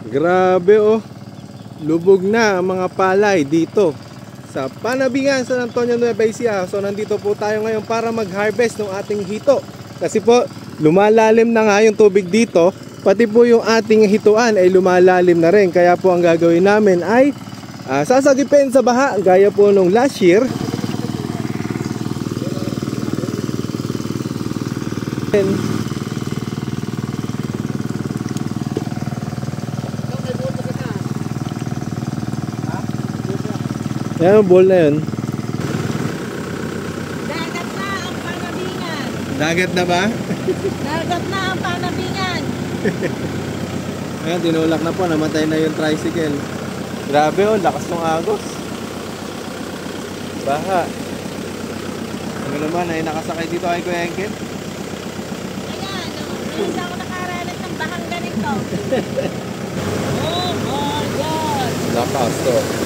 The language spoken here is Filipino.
Grabe oh. Lubog na ang mga palay dito sa Panabingan, San Antonio, Nueva Ecija. So nandito po tayo ngayon para mag-harvest ng ating hito. Kasi po lumalalim na nga yung tubig dito. Pati po yung ating hituan ay lumalalim na rin. Kaya po ang gagawin namin ay sasagipin sa baha. Gaya po nung last year. Yan ang ball na yun. Dagat na ang Panabingan. Dagat na ba? Dagat na ang Panabingan. Ayan, tinulak na po. Namatay na yung tricycle. Grabe oh, lakas ng agos. Baha. Ano naman ay nakasakay dito kay Kuya Engkel? Ayan, hindi ako nakaranas ng bahang ganito. Oh my God! Lakas to.